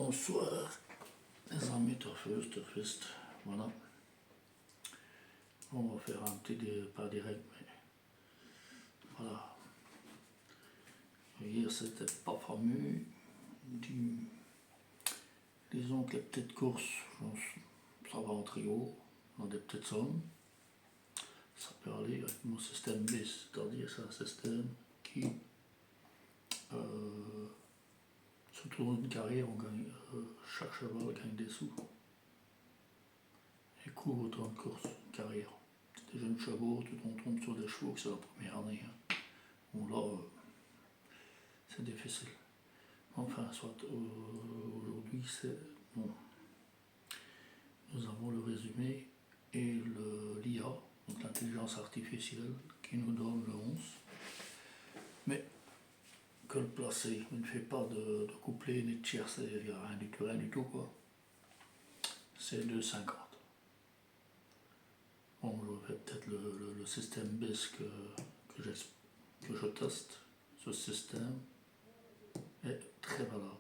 Bonsoir les amis turfeuses, turfistes, voilà. On va faire un petit pas direct, mais voilà. Hier c'était pas fameux. Disons que les petites courses, ça va en trio, dans des petites sommes. Ça peut aller avec mon système BIS, c'est-à-dire c'est un système qui, sur toute une carrière, on gagne, chaque cheval gagne des sous. Et court autant de courses, carrière. C'est des jeunes chevaux, on tombe sur des chevaux que c'est la première année. Hein. Bon là, c'est difficile. Enfin, soit aujourd'hui, c'est bon. Nous avons le résumé et l'IA, donc l'intelligence artificielle, qui nous donne le 11. Mais que le placer, il ne fait pas de couplet ni de tiercé, il n'y a rien du tout quoi. C'est 2,50. Bon, je vais peut-être le système BIS que je teste. Ce système est très valable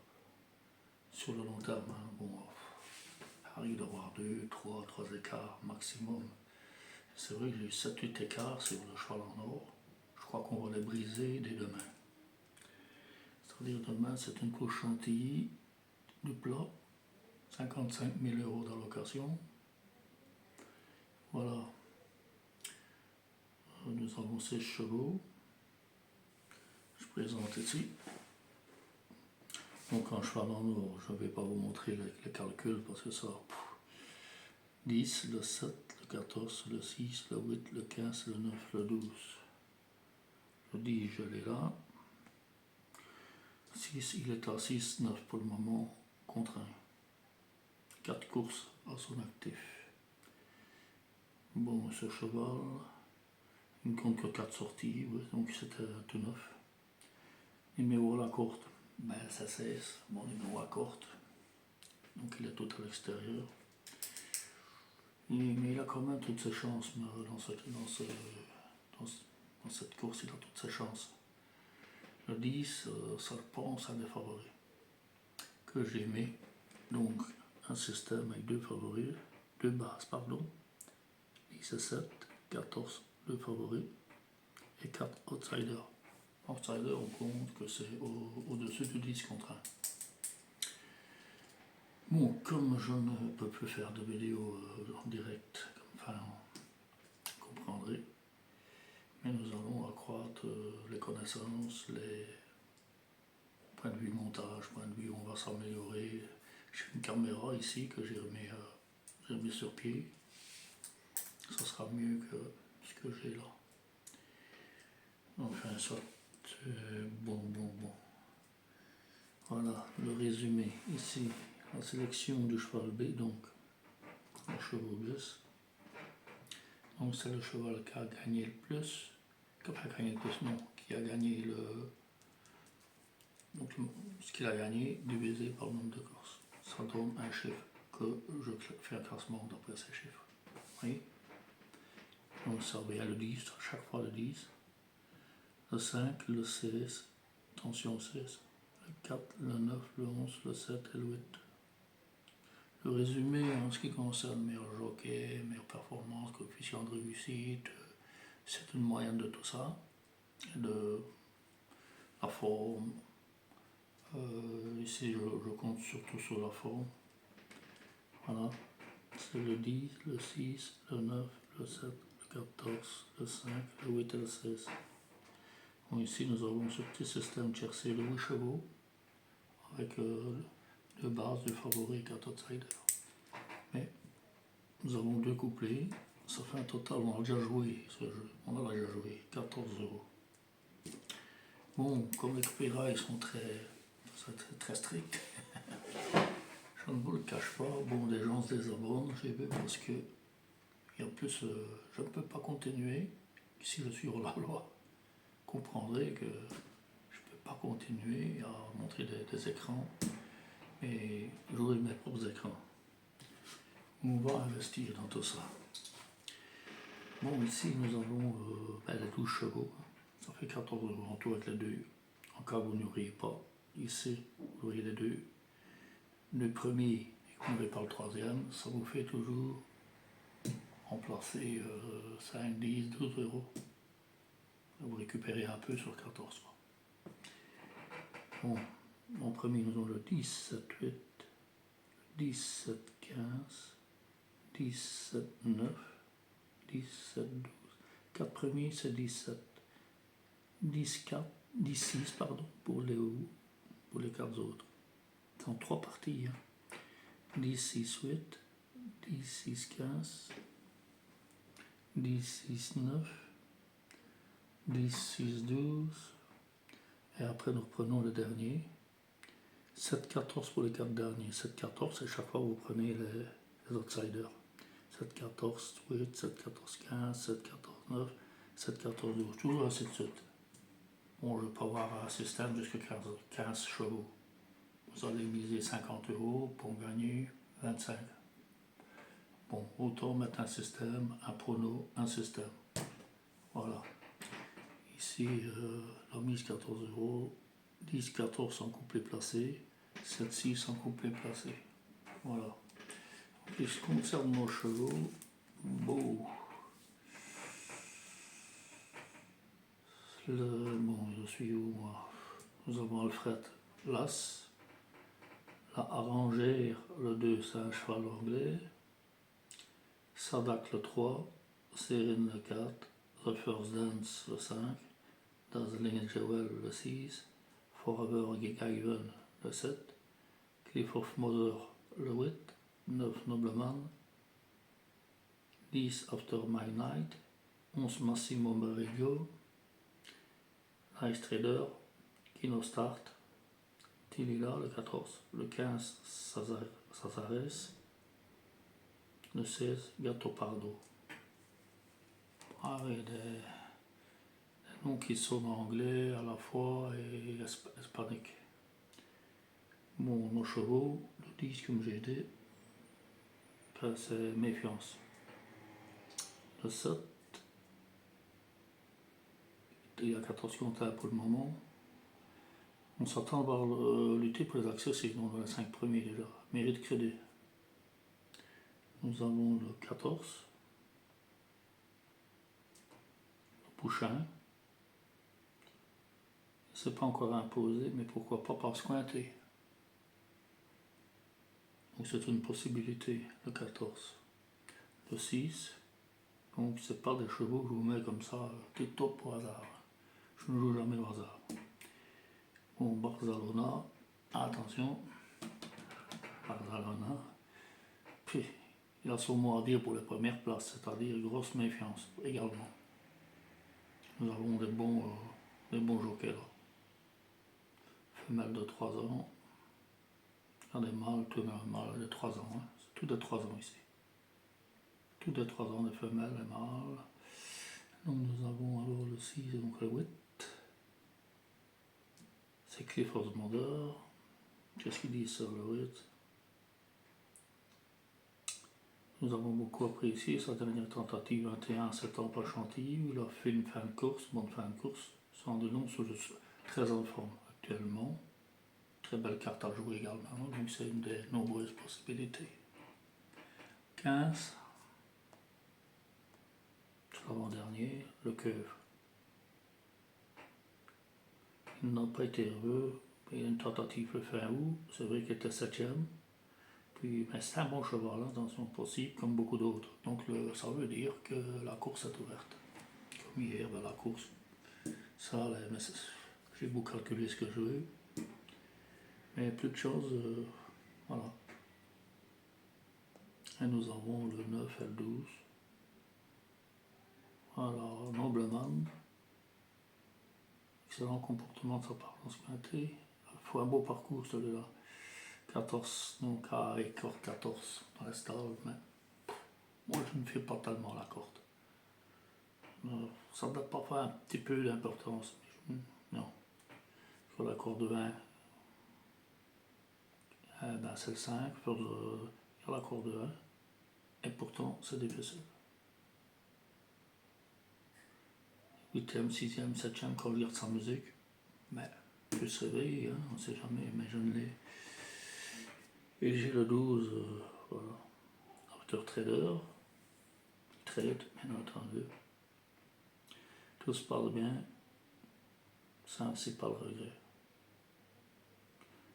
sur le long terme. Hein. Bon, arrive d'avoir 2, 3 écarts maximum. C'est vrai que j'ai eu 7-8 écarts sur le cheval en or. Je crois qu'on va les briser dès demain. C'est-à-dire demain, c'est une course Chantilly du plat, 55 000 € d'allocation. Voilà. Nous avons 16 chevaux. Je présente ici. Donc un cheval en or, je ne vais pas vous montrer les calculs parce que ça... 10, le 7, le 14, le 6, le 8, le 15, le 9, le 12. Le 10, je l'ai là. 6, il est à 6, 9 pour le moment, contraint. 4 courses à son actif. Bon, ce cheval, il ne compte que 4 sorties, oui, donc c'était tout neuf. Numéro à la courte, ben ça cesse, mon numéro à courte. Donc il est tout à l'extérieur. Mais il a quand même toutes ses chances dans cette course, il a toutes ses chances. Le 10, ça pense à des favoris que j'ai mis. Donc un système avec deux bases, pardon. 10 et 7, 14, 2 favoris et 4 outsiders. Outsiders, on compte que c'est au-dessus du 10 contre 1. Bon, comme je ne peux plus faire de vidéo en direct, enfin, vous comprendrez, mais nous allons accroître les connaissances, les points de vue montage, points de vue on va s'améliorer. J'ai une caméra ici que j'ai remis sur pied. Ça sera mieux que ce que j'ai là. Enfin, soit bon. Voilà le résumé ici. La sélection du cheval B, donc le cheval bis. Donc c'est le cheval qui a gagné le plus, qui a gagné ce qu'il a gagné divisé par le nombre de courses. Ça donne un chiffre que je fais un classement d'après ces chiffres. Oui. Donc ça revient le 10, à chaque fois le 10. Le 5, le 16, attention 16, le 4, le 9, le 11, le 7 et le 8. Le résumé en ce qui concerne meilleur jockey, meilleure performance, coefficient de réussite, c'est une moyenne de tout ça, de la forme. Ici je compte surtout sur la forme. Voilà, c'est le 10, le 6, le 9, le 7, le 14, le 5, le 8 et le 16. Bon, ici nous avons ce petit système tiercé de 8 chevaux avec deux bases, deux favoris et 4 outsiders. Mais nous avons 2 couplets, ça fait un total, on a déjà joué ce jeu, 14 €. Bon, comme les copyrights sont très stricts, je ne vous le cache pas, bon, des gens se désabonnent, j'ai vu, parce que, et en plus, je ne peux pas continuer, si je suis hors la loi, comprendrez que je ne peux pas continuer à montrer des écrans, et j'aurai mes propres écrans. On va investir dans tout ça. Bon, ici nous avons les 12 chevaux, ça fait 14 € en tout avec les deux. En cas où vous n'auriez pas, ici vous auriez les deux. le premier et que vous n'avez pas le troisième, ça vous fait toujours remplacer 5, 10, 12 euros. Vous récupérez un peu sur 14. Bon, en premier, nous avons le 10, 7, 8, 10, 7, 15, 10, 7, 9, 10, 7, 12. 4 premiers, c'est 17. 10, 4, 10, 6, pardon, pour les 4 autres. C'est en 3 parties. Hein. 10, 6, 8, 10, 6, 15, 10, 6, 9, 10, 6, 12. Et après, nous reprenons le dernier. 7, 14 pour les 4 derniers. 7, 14, et chaque fois, vous prenez les outsiders. 7, 14, 8, 7, 14, 15, 7, 14, 9, 7, 14, 12. Toujours ainsi de suite. Bon, je vais pas avoir un système jusqu'à 15 chevaux. Vous allez miser 50 euros pour gagner 25. Bon, autant mettre un système, un prono, un système. Voilà. Ici, la mise 14 euros, 10, 14 sans couplet placé, 7, 6 sans couplet placé. Voilà. Et ce qui concerne nos chevaux, bon, je suis où moi? Nous avons Alfred l'As, la Arrangère le 2, c'est un cheval anglais, Sadak le 3, Serene le 4, The First Dance le 5, Dazzling Jewel le 6, Forever Given le 7, Cliff of Mother le 8, 9 Nobleman, 10 After My Night, 11 Massimo Merigo, Nice Trader, Kino Start, Tilila le 14, le 15 Sazares, le 16 Gattopardo. Ah oui, des noms qui sonnent en anglais à la fois et hispanique. Bon, nos chevaux, le 10 comme j'ai dit, c'est méfiance. Le 7, il y a 14 comptables pour le moment. On s'attend à voir lutter pour les accès, c'est dans les 5 premiers déjà. Mérite crédit. Nous avons le 14, le Pouchin. C'est pas encore imposé, mais pourquoi pas par Squinté. Donc c'est une possibilité, le 14. Le 6, donc c'est pas des chevaux que je vous mets comme ça, des top au hasard. Je ne joue jamais au hasard. Bon, Barcelona, attention, Barcelona, puis il a son mot à dire pour les premières places, c'est-à-dire grosse méfiance également. Nous avons des bons jokers là. Femelle de 3 ans, il y a des mâles, tout un mâle de 3 ans, hein. C'est tout de 3 ans ici. Tout de 3 ans, des femelles, des mâles. Donc nous avons alors le 6, donc le 8. C'est Cliff Osmonder. Qu'est-ce qu'il dit sur le 8? Nous avons beaucoup apprécié sa dernière tentative 21 septembre à Chantilly, où il a fait une fin de course, bonne fin de course, sans de nom, très en forme actuellement. Très belle carte à jouer également, donc c'est une des nombreuses possibilités. 15, c'est l'avant-dernier, le cœur. Il n'a pas été heureux, il y a une tentative le fin août, c'est vrai qu'il était 7ème. Puis ben, c'est un bon cheval, attention possible, comme beaucoup d'autres. Donc ça veut dire que la course est ouverte. Comme hier, ben, la course, ça allait, mais j'ai beau calculer ce que je veux. Mais plus de choses, voilà. Et nous avons le 9 et le 12. Alors, Nobleman. Excellent comportement de sa part dans ce quintet. Il faut un beau parcours celui-là. 14, donc à corde 14 dans la stade, mais moi je ne fais pas tellement la corde. Ça doit parfois un petit peu d'importance, non. Sur la corde 20, ben c'est le 5, il y a la corde 1, et pourtant c'est difficile. 8ème, 6ème, 7ème, quand je regarde sa musique, mais je se réveille, hein, on ne sait jamais, mais je ne l'ai. Et j'ai le 12, voilà, amateur trader, trade, bien entendu. Tout se passe bien, ça c'est pas le regret.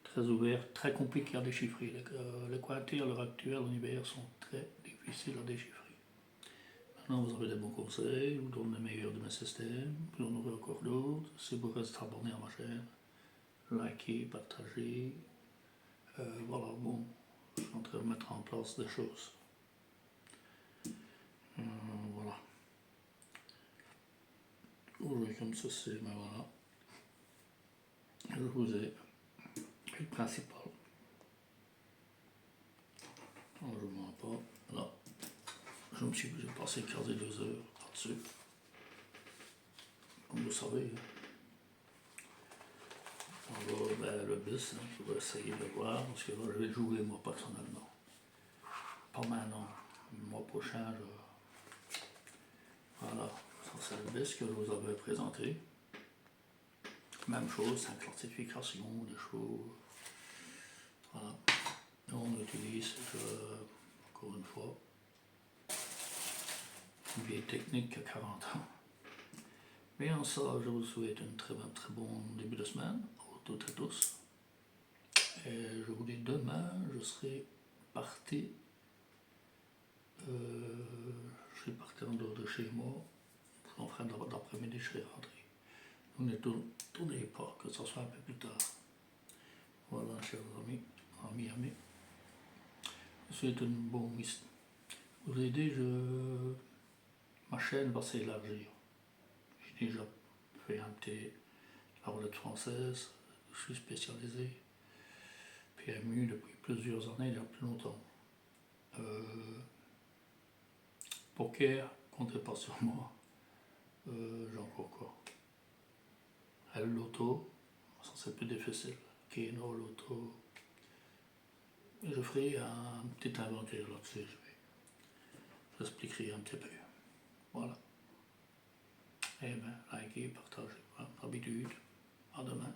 Très ouvert, très compliqué à déchiffrer. Les quantités à l'heure actuelle en hiver sont très difficiles à déchiffrer. Maintenant vous avez des bons conseils, je vous donne les meilleurs de mes systèmes, puis on aura encore d'autres. Si vous restez abonné à ma chaîne, likez, partagez. Voilà, bon, je suis en train de mettre en place des choses. Voilà. Aujourd'hui comme ceci, mais voilà. Je vous ai le principal. Alors, je ne mens pas. Là, j'ai passé quasi 2 heures là-dessus. Comme vous savez. Alors, ben, le bis, hein, je vais essayer de voir, parce que là, je vais le jouer moi personnellement. Pas maintenant. Le mois prochain, voilà. Ça, c'est le bis que je vous avais présenté. Même chose, 5 classifications, des choses. Voilà. Et on utilise, encore une fois, une vieille technique à 40 ans. Mais en ça, je vous souhaite un très bon début de semaine, à toutes et tous. Et je vous dis, demain, je serai parti. Je suis parti en dehors de chez moi. En fin d'après-midi, je serai rentré. Donc ne tournez pas, que ce soit un peu plus tard. Voilà, chers amis. Je vous souhaite une bonne mission. Vous avez dit, ma chaîne va s'élargir. J'ai déjà fait un petit la roulette française, je suis spécialisé PMU depuis plusieurs années, il y a plus longtemps. Poker, comptez pas sur moi. J'ai encore quoi. Loto, ça c'est plus difficile. Keno, Loto. Je ferai un petit inventaire là-dessus, j'expliquerai un petit peu. Voilà. Eh bien, likez, partagez, comme d'habitude. À demain.